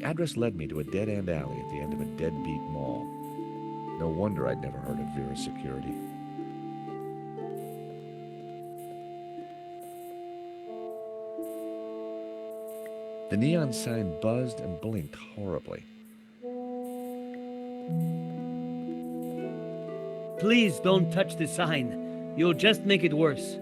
The address led me to a dead-end alley at the end of a deadbeat mall. No wonder I'd never heard of Vera's security. The neon sign buzzed and blinked horribly. Please don't touch the sign. You'll just make it worse.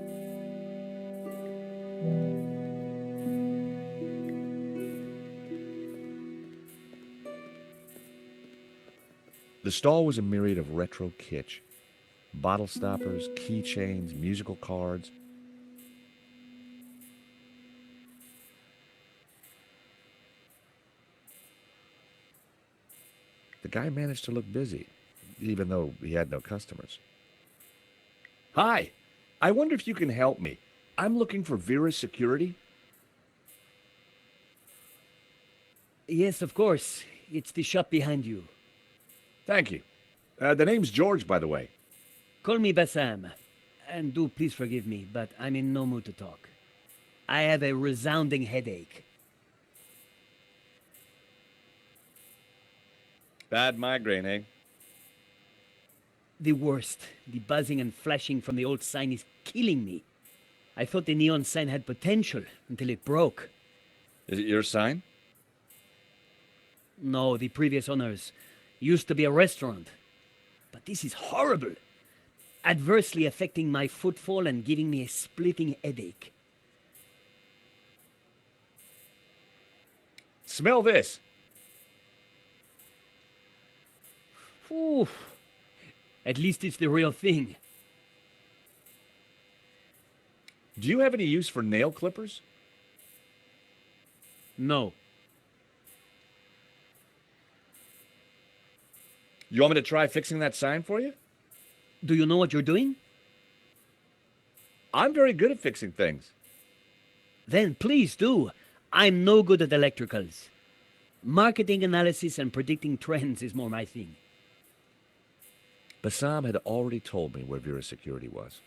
The stall was a myriad of retro kitsch. Bottle stoppers, keychains, musical cards. The guy managed to look busy, even though he had no customers. Hi, I wonder if you can help me. I'm looking for Vera's security. Yes, of course. It's the shop behind you. Thank you. The name's George, by the way. Call me Bassam. And do please forgive me, but I'm in no mood to talk. I have a resounding headache. Bad migraine, eh? The worst. The buzzing and flashing from the old sign is killing me. I thought the neon sign had potential until it broke. Is it your sign? No, the previous owners used to be a restaurant. But this is horrible. Adversely affecting my footfall and giving me a splitting headache. Smell this. Oof. At least it's the real thing. Do you have any use for nail clippers? No. You want me to try fixing that sign for you? Do you know what you're doing? I'm very good at fixing things. Then please do. I'm no good at electricals. Marketing analysis and predicting trends is more my thing. Bassam had already told me where Vera's security was.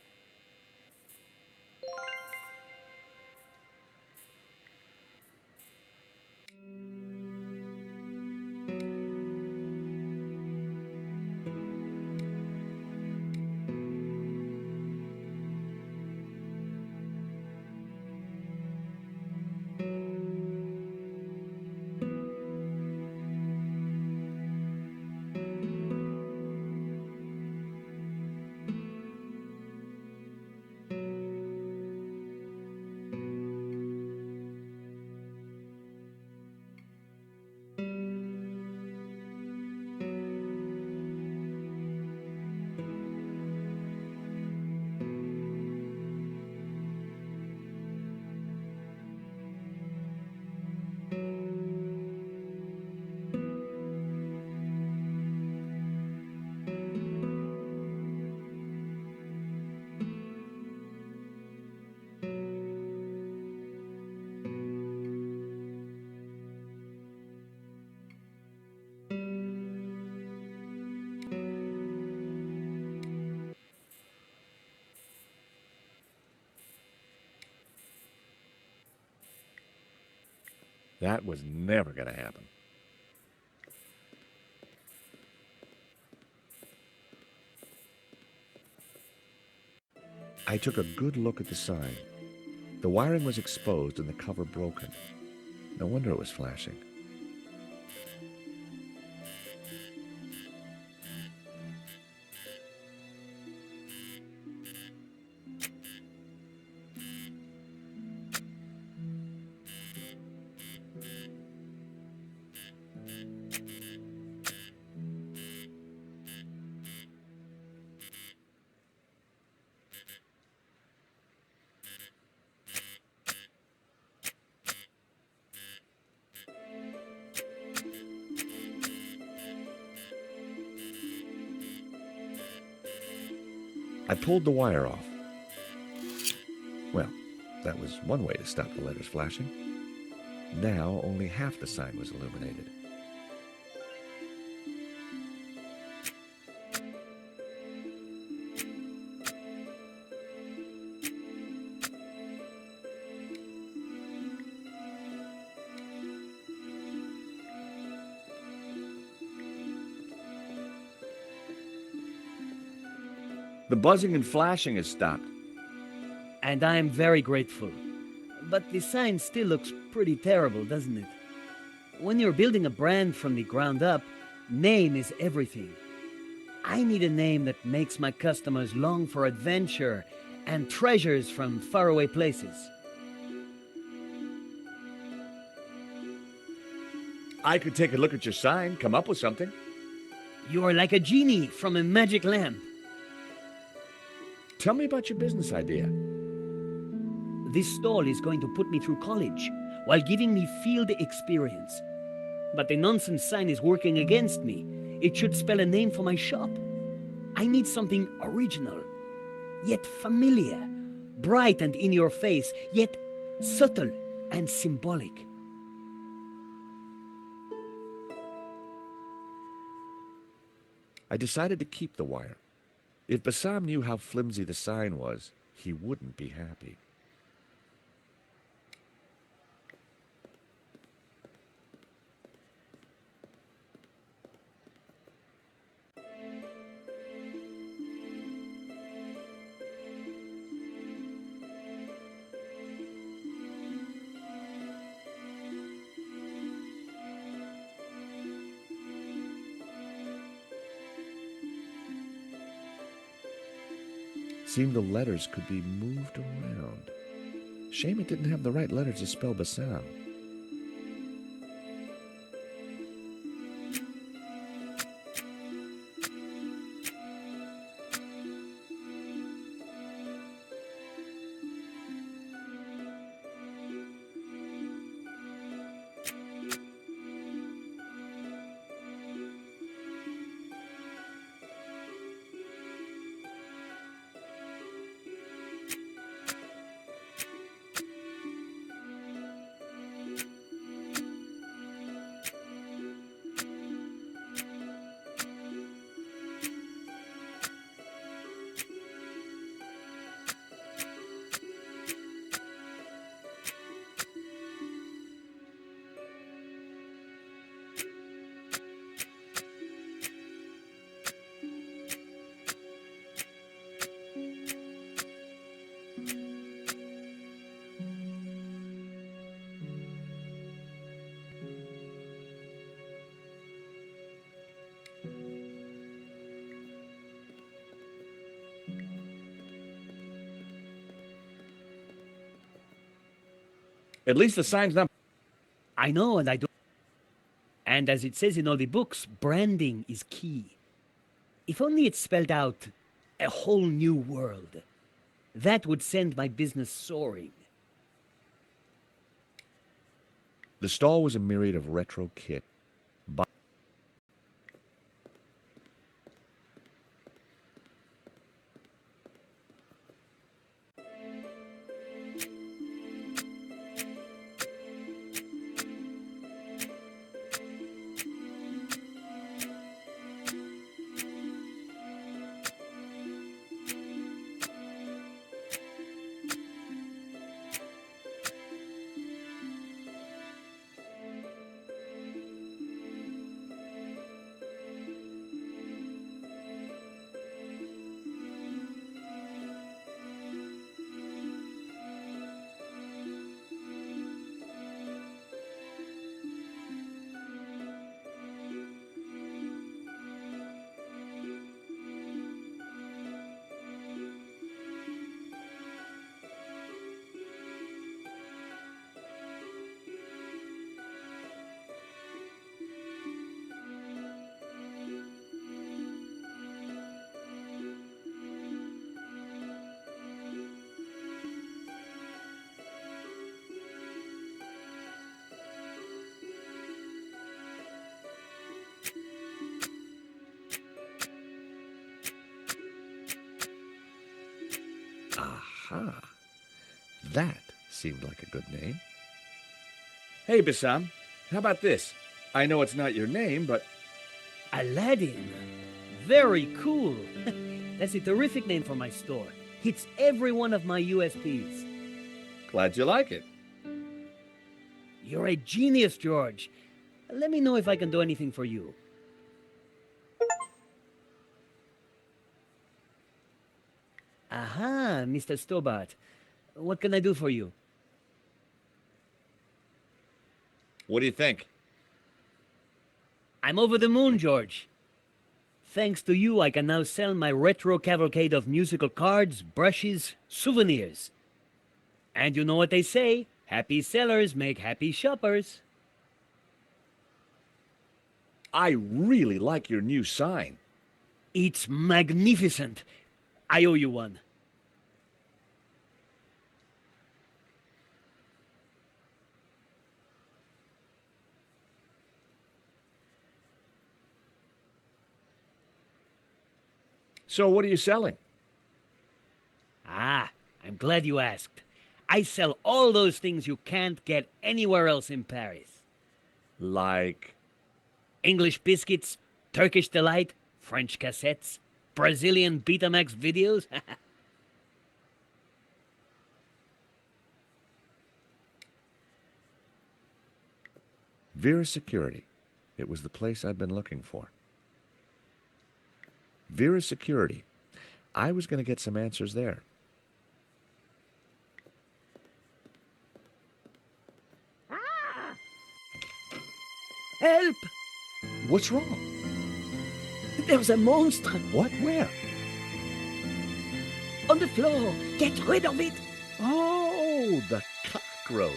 That was never going to happen. I took a good look at the sign. The wiring was exposed and the cover broken. No wonder it was flashing. I pulled the wire off. Well, that was one way to stop the letters flashing. Now only half the sign was illuminated. The buzzing and flashing has stopped. And I am very grateful. But the sign still looks pretty terrible, doesn't it? When you're building a brand from the ground up, name is everything. I need a name that makes my customers long for adventure and treasures from faraway places. I could take a look at your sign, come up with something. You are like a genie from a magic lamp. Tell me about your business idea. This stall is going to put me through college while giving me field experience. But the nonsense sign is working against me. It should spell a name for my shop. I need something original, yet familiar, bright and in your face, yet subtle and symbolic. I decided to keep the wire. If Bassam knew how flimsy the sign was, he wouldn't be happy. Seemed the letters could be moved around. Shame it didn't have the right letters to spell Bassam. At least the sign's not... I know, and I do. And as it says in all the books, branding is key. If only it spelled out a whole new world. That would send my business soaring. The stall was a myriad of retro kit. Aha. That seemed like a good name. Hey, Bassam, how about this? I know it's not your name, but... Aladdin. Very cool. That's a terrific name for my store. Hits every one of my USPs. Glad you like it. You're a genius, George. Let me know if I can do anything for you. Aha, Mr. Stobart. What can I do for you? What do you think? I'm over the moon, George. Thanks to you, I can now sell my retro cavalcade of musical cards, brushes, souvenirs. And you know what they say? Happy sellers make happy shoppers. I really like your new sign. It's magnificent. I owe you one. So what are you selling? Ah, I'm glad you asked. I sell all those things you can't get anywhere else in Paris. Like... English biscuits, Turkish delight, French cassettes, Brazilian Betamax videos. Vera Security. It was the place I'd been looking for. Vera Security. I was going to get some answers there. Help! What's wrong? There's a monster What? Where? on the floor. Get rid of it. Oh, the cockroach.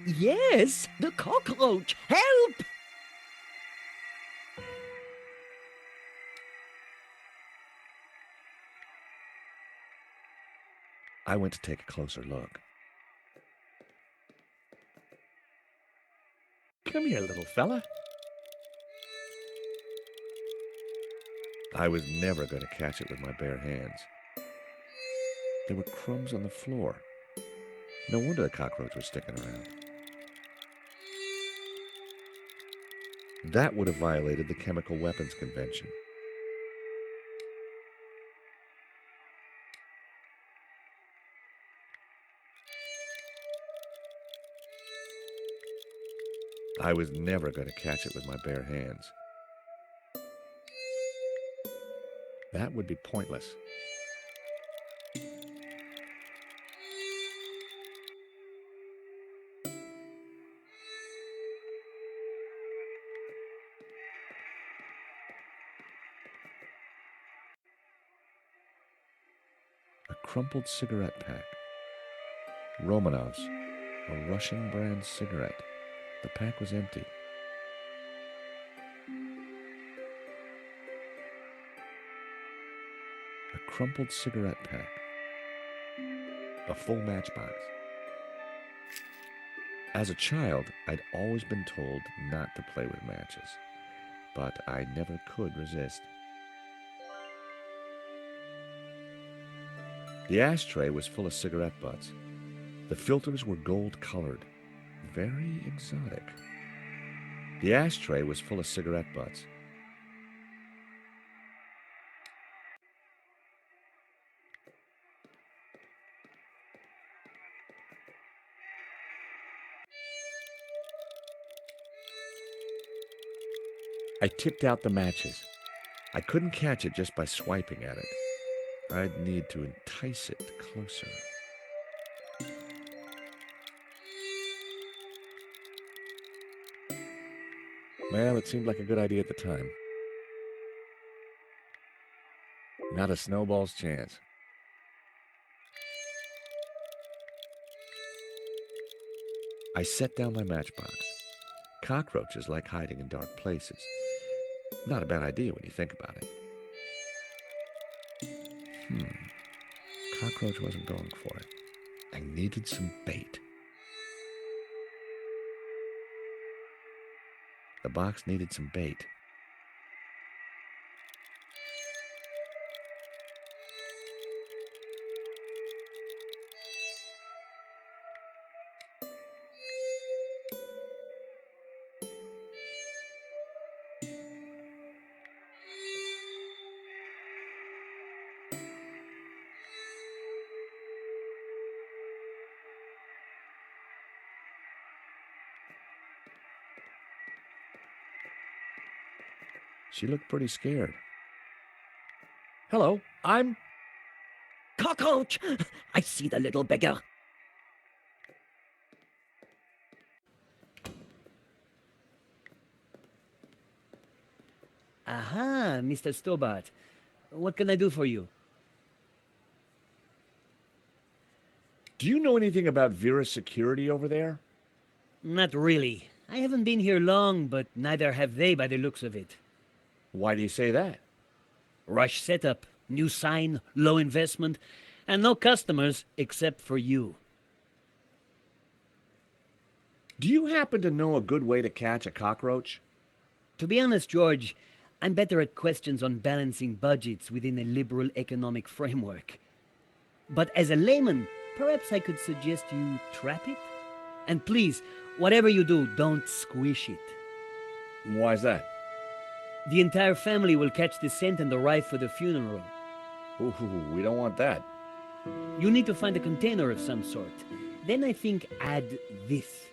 Yes, the cockroach. Help! I went to take a closer look. Come here, little fella. I was never going to catch it with my bare hands. There were crumbs on the floor. No wonder the cockroach was sticking around. That would have violated the Chemical Weapons Convention. I was never going to catch it with my bare hands. That would be pointless. A crumpled cigarette pack. Romanov's, a Russian brand cigarette. The pack was empty. A crumpled cigarette pack. A full matchbox. As a child, I'd always been told not to play with matches, but I never could resist. The ashtray was full of cigarette butts. The filters were gold-colored, very exotic. The ashtray was full of cigarette butts. I tipped out the matches. I couldn't catch it just by swiping at it. I'd need to entice it closer. Well, it seemed like a good idea at the time. Not a snowball's chance. I set down my matchbox. Cockroaches like hiding in dark places. Not a bad idea when you think about it. Cockroach wasn't going for it. I needed some bait. The box needed some bait. She looked pretty scared. Hello, I'm... cockroach! I see the little beggar. Aha, Mr. Stobart. What can I do for you? Do you know anything about Vera's security over there? Not really. I haven't been here long, but neither have they by the looks of it. Why do you say that? Rush setup, new sign, low investment, and no customers except for you. Do you happen to know a good way to catch a cockroach? To be honest, George, I'm better at questions on balancing budgets within a liberal economic framework. But as a layman, perhaps I could suggest you trap it? And please, whatever you do, don't squish it. Why's that? The entire family will catch the scent and arrive for the funeral. Ooh, we don't want that. You need to find a container of some sort. Then I think add this.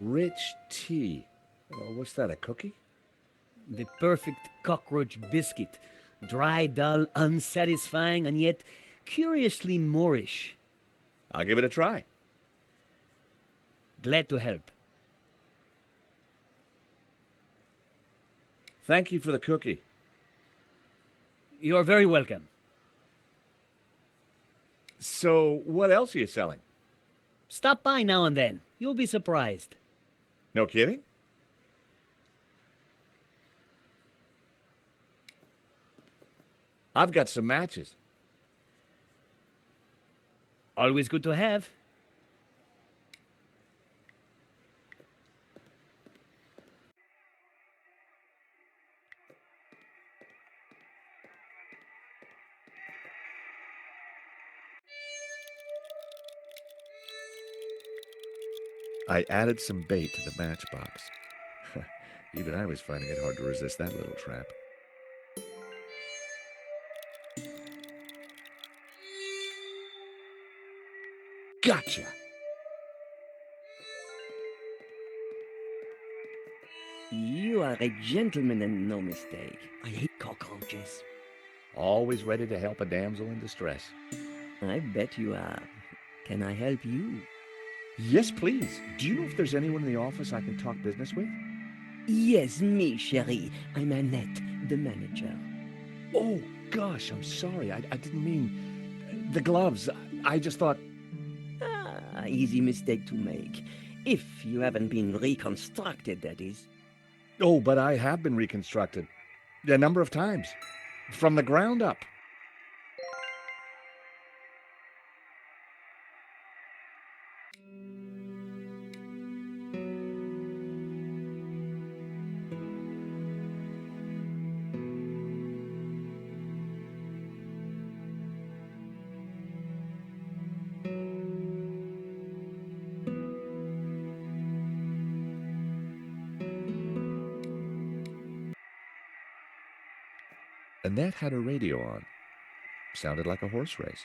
Rich tea. What's that, a cookie? The perfect cockroach biscuit. Dry, dull, unsatisfying, and yet curiously Moorish. I'll give it a try. Glad to help. Thank you for the cookie. You're very welcome. So, what else are you selling? Stop by now and then. You'll be surprised. No kidding? I've got some matches. Always good to have. I added some bait to the matchbox. Even I was finding it hard to resist that little trap. Gotcha! You are a gentleman and no mistake. I hate cockroaches. Always ready to help a damsel in distress. I bet you are. Can I help you? Yes, please. Do you know if there's anyone in the office I can talk business with? Yes, me, chérie. I'm Annette, the manager. Oh, gosh, I'm sorry. I didn't mean the gloves. I just thought... Ah, easy mistake to make. If you haven't been reconstructed, that is. Oh, but I have been reconstructed. A number of times. From the ground up. Annette had her radio on. Sounded like a horse race.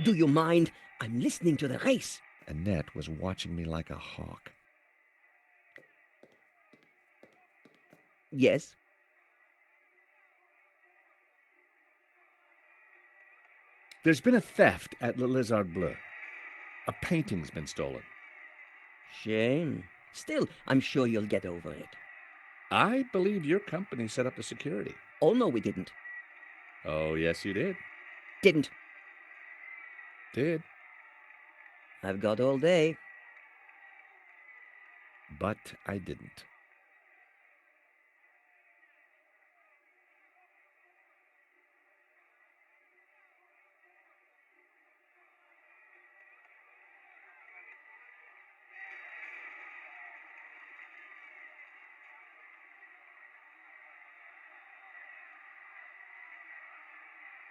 Do you mind? I'm listening to the race. Annette was watching me like a hawk. Yes? There's been a theft at Le Lézard Bleu. A painting's been stolen. Shame. Still, I'm sure you'll get over it. I believe your company set up the security. Oh, no, we didn't. Oh, yes, you did. Didn't. Did. I've got all day. But I didn't.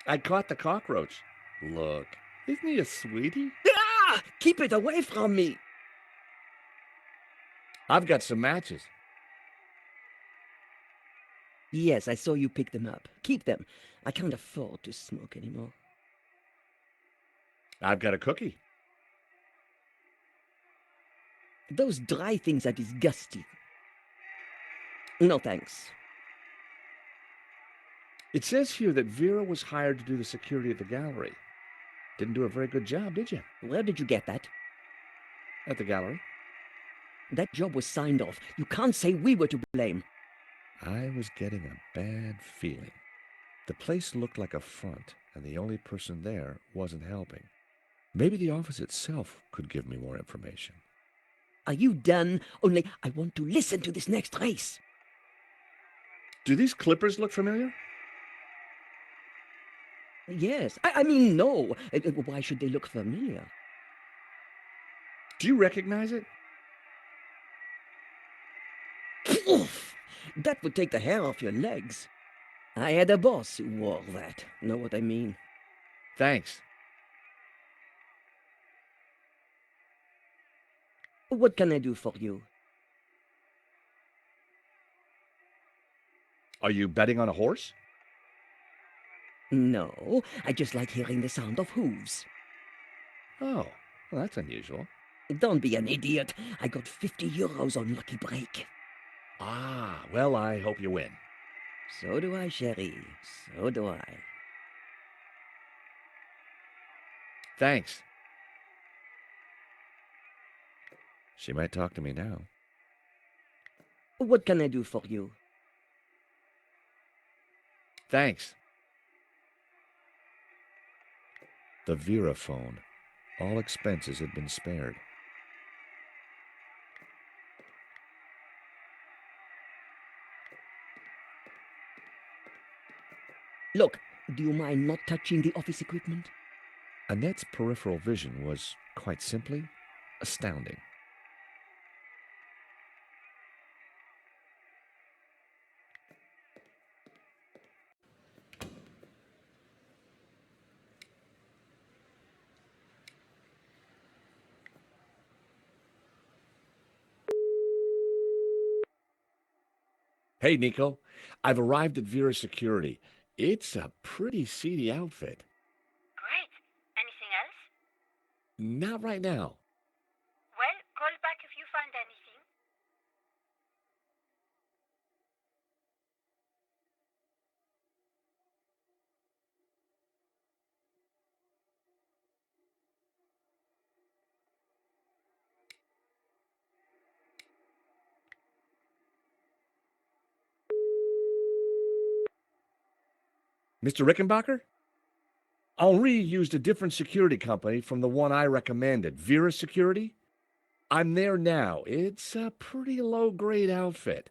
I caught the cockroach. Look, isn't he a sweetie? Ah! Keep it away from me! I've got some matches. Yes, I saw you pick them up. Keep them. I can't afford to smoke anymore. I've got a cookie. Those dry things are disgusting. No thanks. It says here that Vera was hired to do the security of the gallery. Didn't do a very good job, did you? Where did you get that? At the gallery? That job was signed off. You can't say we were to blame. I was getting a bad feeling. The place looked like a front, and the only person there wasn't helping. Maybe the office itself could give me more information. Are you done? Only I want to listen to this next race. Do these clippers look familiar? Yes. I mean, no. Why should they look familiar? Do you recognize it? Oof! That would take the hair off your legs. I had a boss who wore that. Know what I mean? Thanks. What can I do for you? Are you betting on a horse? No, I just like hearing the sound of hooves. Oh, well, that's unusual. Don't be an idiot. I got 50 euros on Lucky Break. Ah, well, I hope you win. So do I, chérie. So do I. Thanks. She might talk to me now. What can I do for you? Thanks. The Vera phone. All expenses had been spared. Look, do you mind not touching the office equipment? Annette's peripheral vision was, quite simply, astounding. Hey, Nico. I've arrived at Vera's security. It's a pretty seedy outfit. Great. Anything else? Not right now. Well, call back if you find anything. Mr. Rickenbacker? Henri used a different security company from the one I recommended, Vera Security. I'm there now. It's a pretty low-grade outfit.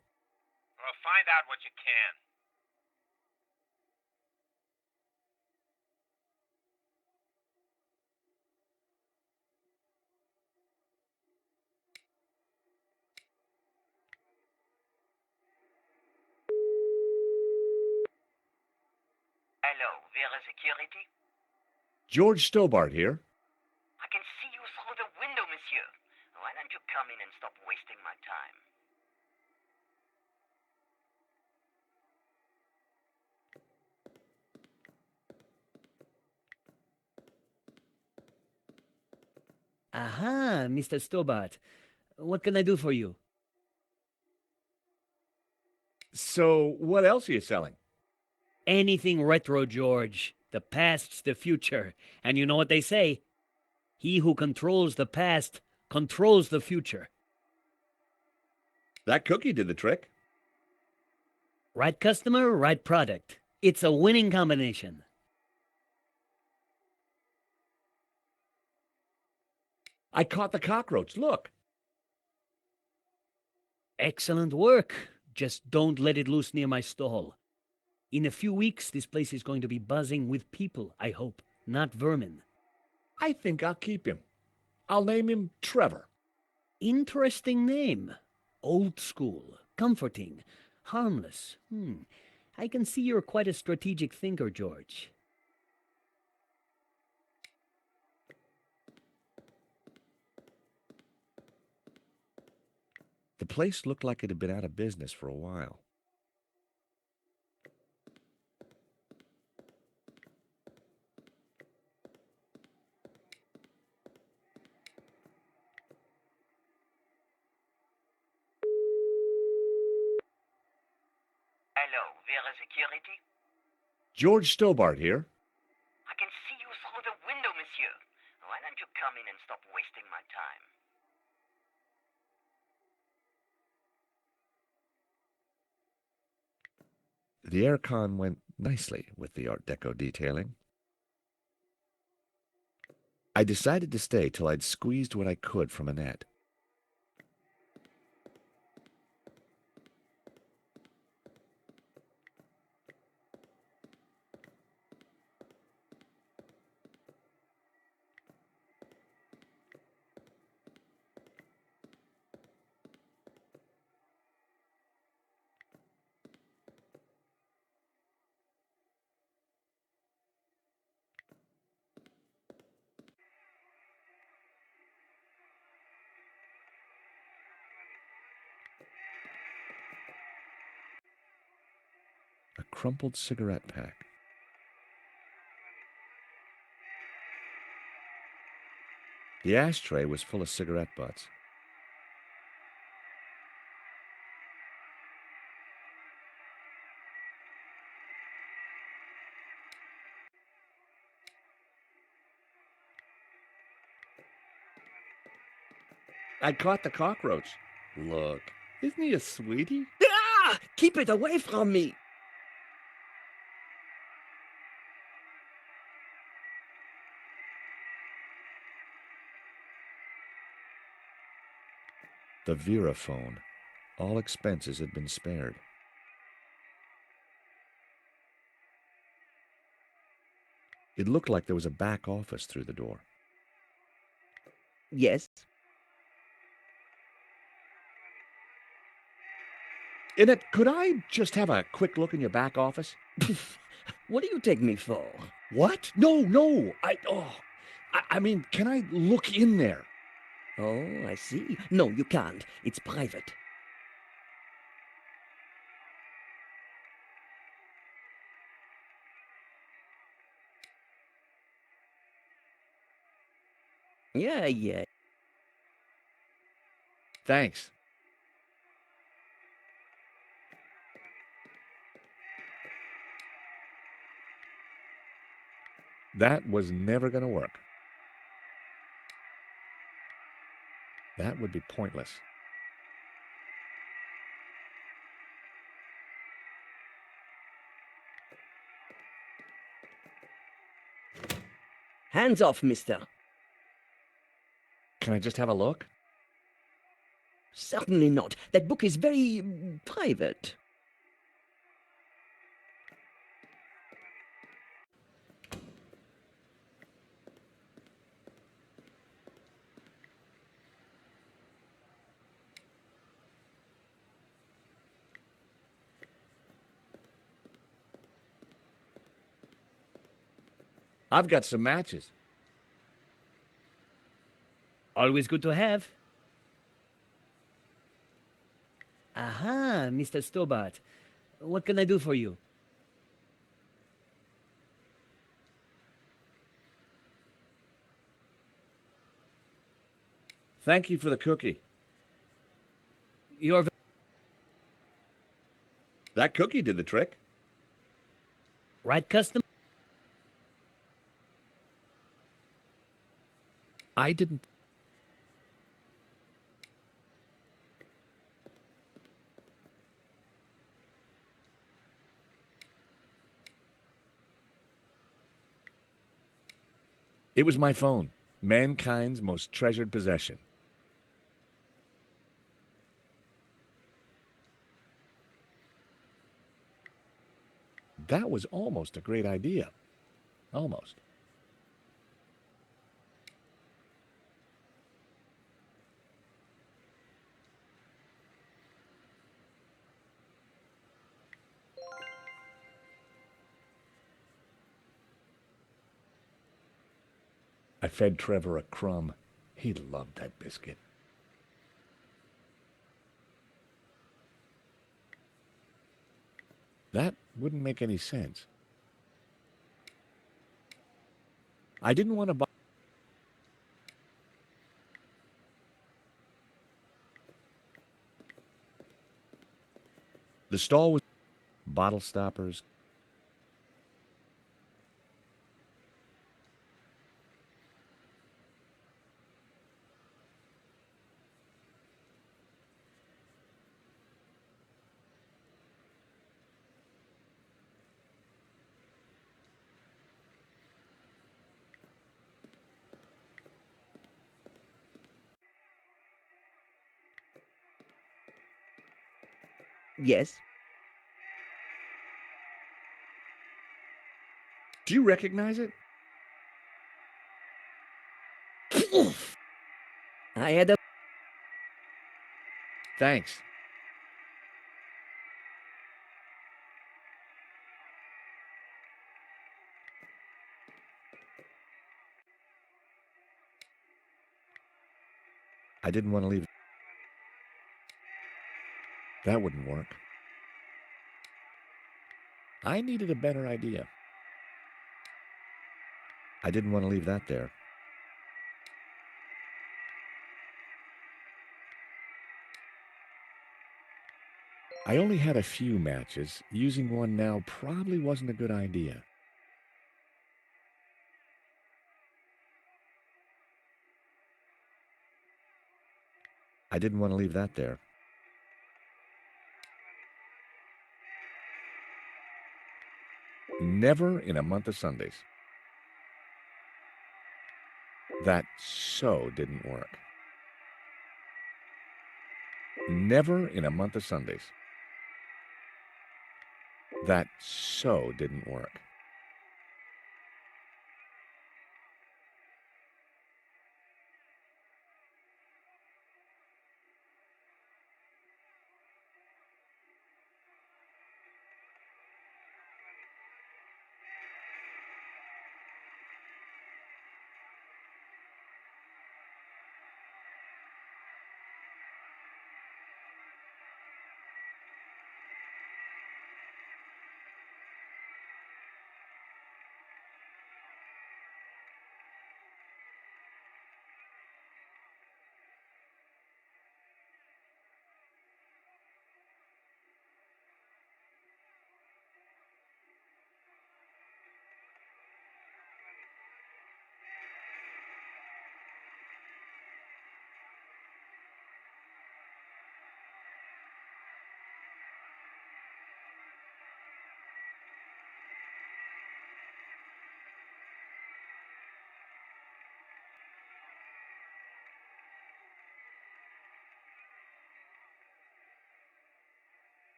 Well, find out what you can. Hello, Vera Security? George Stobart here. I can see you through the window, monsieur. Why don't you come in and stop wasting my time? Aha, Mr. Stobart. What can I do for you? So, what else are you selling? Anything retro, George. The past's the future. And you know what they say? He who controls the past controls the future. That cookie did the trick. Right customer, right product. It's a winning combination. I caught the cockroach. Look. Excellent work. Just don't let it loose near my stall. In a few weeks, this place is going to be buzzing with people, I hope, not vermin. I think I'll keep him. I'll name him Trevor. Interesting name. Old school, comforting, harmless. I can see you're quite a strategic thinker, George. The place looked like it had been out of business for a while. Hello, Vera Security? George Stobart here. I can see you through the window, monsieur. Why don't you come in and stop wasting my time? The aircon went nicely with the Art Deco detailing. I decided to stay till I'd squeezed what I could from Annette. A crumpled cigarette pack. The ashtray was full of cigarette butts. I caught the cockroach. Look, isn't he a sweetie? Ah! Keep it away from me! The Vera phone. All expenses had been spared. It looked like there was a back office through the door. Yes? Annette, could I just have a quick look in your back office? What do you take me for? What? No. I mean, can I look in there? Oh, I see. No, you can't. It's private. Yeah. Thanks. That was never going to work. That would be pointless. Hands off, mister. Can I just have a look? Certainly not. That book is very private. I've got some matches. Always good to have. Aha, Mr. Stobart. What can I do for you? Thank you for the cookie. You're That cookie did the trick. right, custom? I didn't. It was my phone, mankind's most treasured possession. That was almost a great idea. Almost. I fed Trevor a crumb. He loved that biscuit. That wouldn't make any sense. I didn't want to buy. The stall was bottle stoppers. Yes. Do you recognize it? I had a... Thanks. I didn't want to leave. That wouldn't work. I needed a better idea. I didn't want to leave that there. I only had a few matches. Using one now probably wasn't a good idea. I didn't want to leave that there. Never in a month of Sundays. That so didn't work. Never in a month of Sundays. That so didn't work.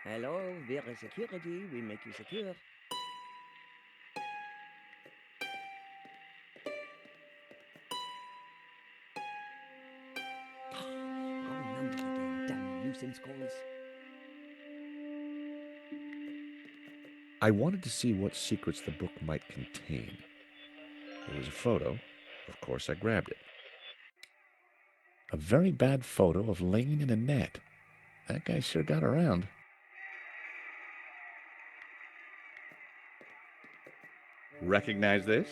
Hello, Vera Security. We make you secure. Wrong number again. Damn nuisance calls. I wanted to see what secrets the book might contain. There was a photo. Of course, I grabbed it. A very bad photo of Lane in a net. That guy sure got around. Recognize this?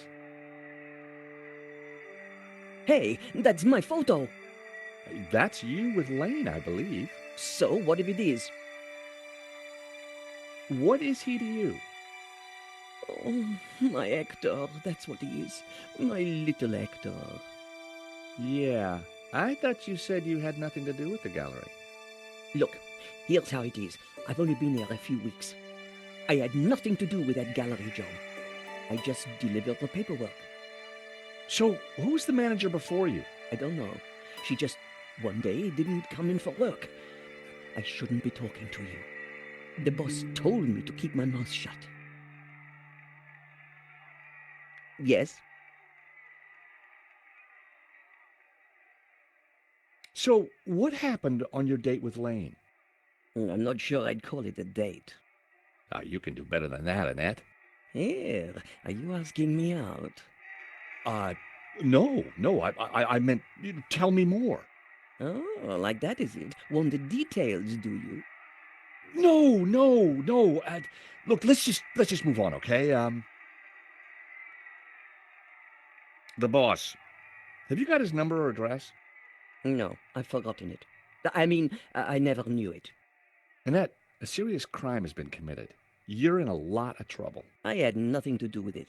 Hey, that's my photo. That's you with Lane, I believe. So, what if it is? What is he to you? Oh, my Hector. That's what he is. My little Hector. Yeah, I thought you said you had nothing to do with the gallery. Look, here's how it is. I've only been here a few weeks. I had nothing to do with that gallery job. I just delivered the paperwork. So, who was the manager before you? I don't know. She just one day didn't come in for work. I shouldn't be talking to you. The boss told me to keep my mouth shut. Yes? So, what happened on your date with Lane? I'm not sure I'd call it a date. You can do better than that, Annette. Here, are you asking me out? No, I meant, tell me more. Oh, like that is it? Want the details, do you? No. Look, let's just move on, okay? The boss. Have you got his number or address? No, I've forgotten it. I mean, I never knew it. Annette, a serious crime has been committed. You're in a lot of trouble. I had nothing to do with it.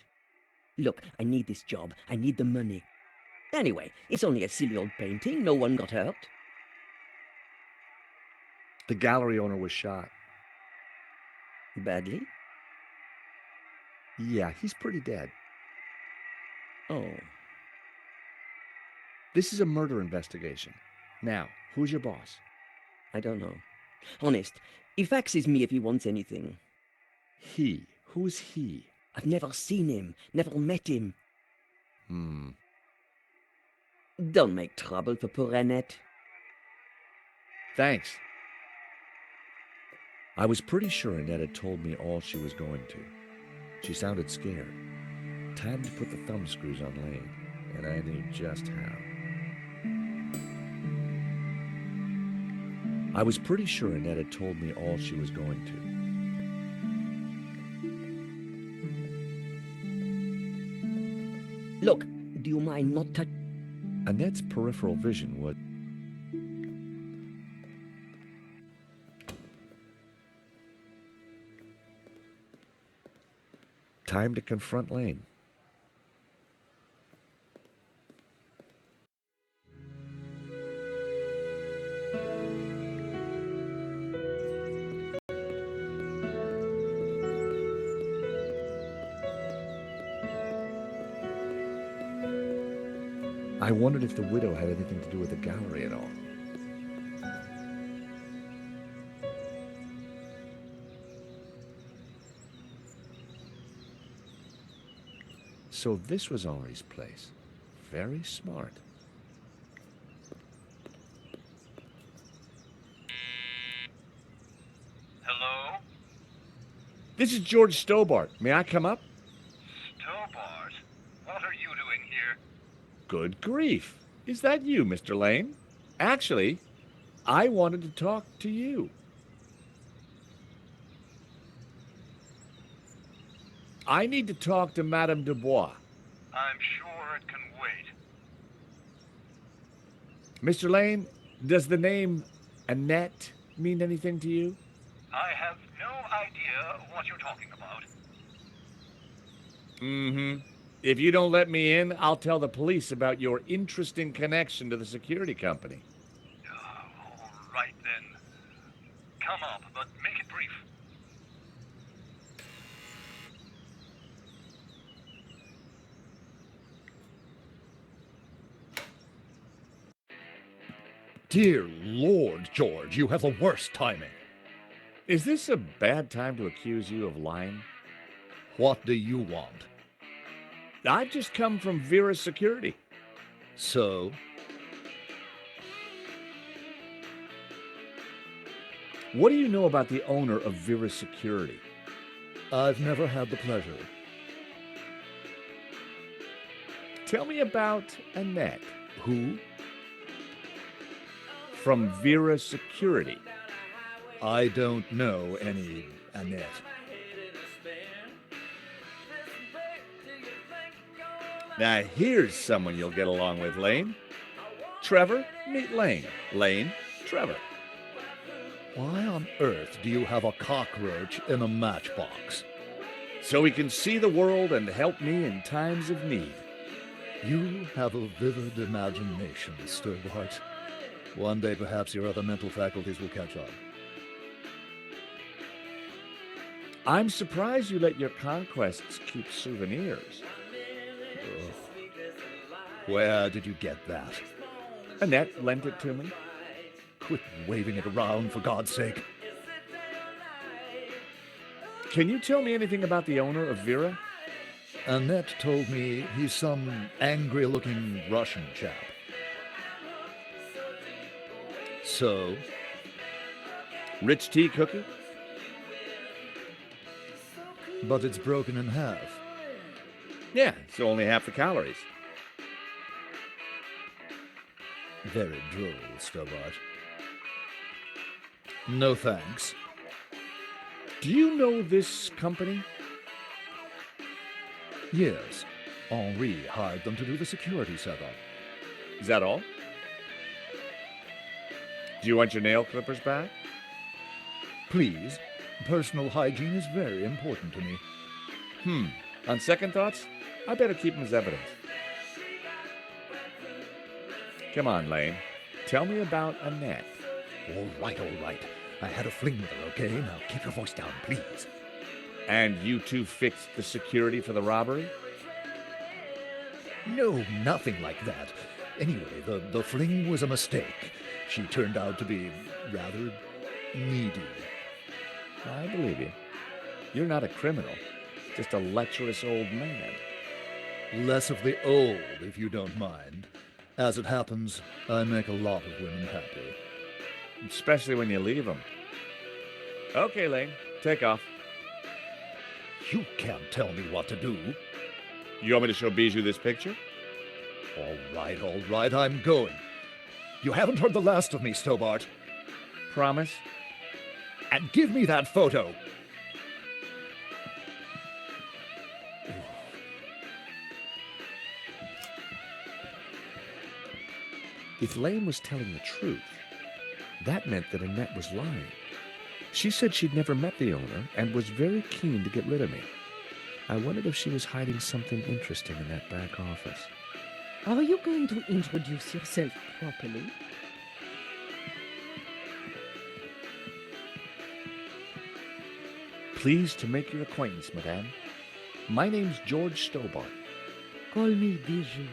Look, I need this job. I need the money. Anyway, it's only a silly old painting. No one got hurt. The gallery owner was shot. Badly? Yeah, he's pretty dead. Oh, This is a murder investigation. Now, who's your boss? I don't know. Honest, he faxes me if he wants anything. He. Who's he? I've never seen him, never met him. Don't make trouble for poor Annette. Thanks. I was pretty sure Annette had told me all she was going to. She sounded scared. Time to put the thumb screws on Lane, and I knew just how. I was pretty sure Annette had told me all she was going to. Look, do you mind not touch... Annette's peripheral vision was... Time to confront Lane. I wondered if the widow had anything to do with the gallery at all. So this was Henri's place. Very smart. Hello? This is George Stobart. May I come up? Stobart? What are you doing here? Good grief. Is that you, Mr. Lane? Actually, I wanted to talk to you. I need to talk to Madame Dubois. I'm sure it can wait. Mr. Lane, does the name Annette mean anything to you? I have no idea what you're talking about. Mm-hmm. If you don't let me in, I'll tell the police about your interesting connection to the security company. All right then. Come up, but make it brief. Dear Lord, George, you have the worst timing. Is this a bad time to accuse you of lying? What do you want? I've just come from Vera's security. So? What do you know about the owner of Vera's security? I've never had the pleasure. Tell me about Annette. Who? From Vera Security. I don't know any Annette. Now here's someone you'll get along with, Lane. Trevor, meet Lane. Lane, Trevor. Why on earth do you have a cockroach in a matchbox? So he can see the world and help me in times of need. You have a vivid imagination, Stobart. One day perhaps your other mental faculties will catch on. I'm surprised you let your conquests keep souvenirs. Where did you get that? Annette lent it to me. Quit waving it around, for God's sake. Can you tell me anything about the owner of Vera? Annette told me he's some angry-looking Russian chap. So? Rich tea cookie? But it's broken in half. Yeah, so only half the calories. Very droll, Stobart. No thanks. Do you know this company? Yes, Henri hired them to do the security setup. Is that all? Do you want your nail clippers back? Please, personal hygiene is very important to me. On second thoughts, I better keep them as evidence. Come on, Lane. Tell me about Annette. All right, all right. I had a fling with her, okay? Now keep your voice down, please. And you two fixed the security for the robbery? No, nothing like that. Anyway, the fling was a mistake. She turned out to be rather needy. I believe you. You're not a criminal, just a lecherous old man. Less of the old, if you don't mind. As it happens, I make a lot of women happy. Especially when you leave them. Okay, Lane, take off. You can't tell me what to do. You want me to show Bijou this picture? All right, I'm going. You haven't heard the last of me, Stobart. Promise? And give me that photo. If Lane was telling the truth, that meant that Annette was lying. She said she'd never met the owner and was very keen to get rid of me. I wondered if she was hiding something interesting in that back office. Are you going to introduce yourself properly? Pleased to make your acquaintance, madame. My name's George Stobart. Call me Bijou.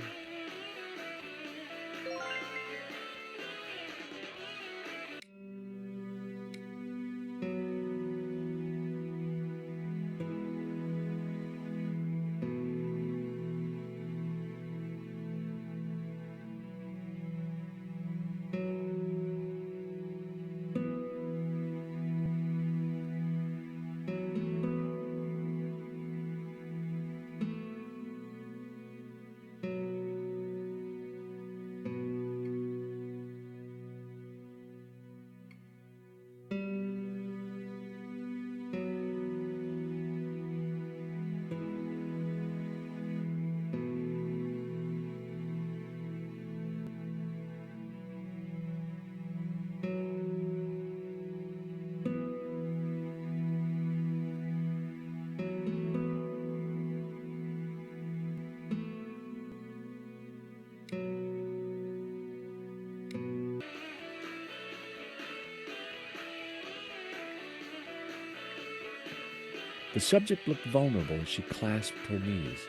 The subject looked vulnerable as she clasped her knees.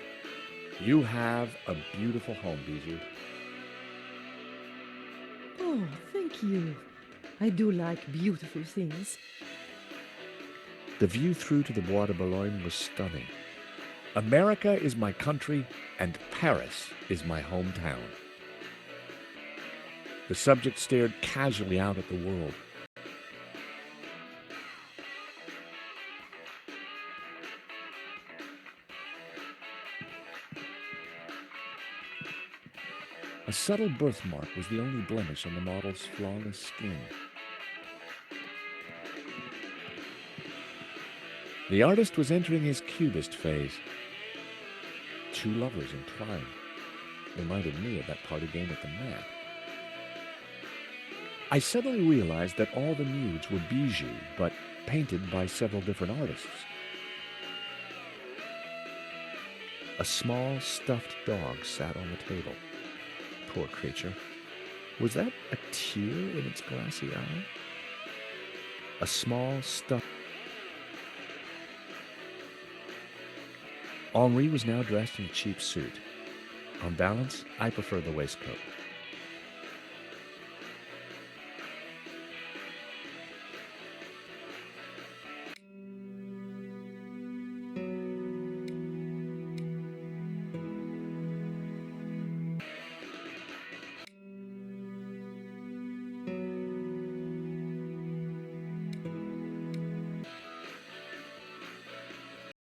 You have a beautiful home, Bijou. Oh, thank you. I do like beautiful things. The view through to the Bois de Boulogne was stunning. America is my country, and Paris is my hometown. The subject stared casually out at the world. A subtle birthmark was the only blemish on the model's flawless skin. The artist was entering his cubist phase. Two lovers entwined. Reminded me of that party game at the Map. I suddenly realized that all the nudes were Bijou, but painted by several different artists. A small stuffed dog sat on the table. Poor creature. Was that a tear in its glassy eye? A small stuffed... Henri was now dressed in a cheap suit. On balance, I prefer the waistcoat.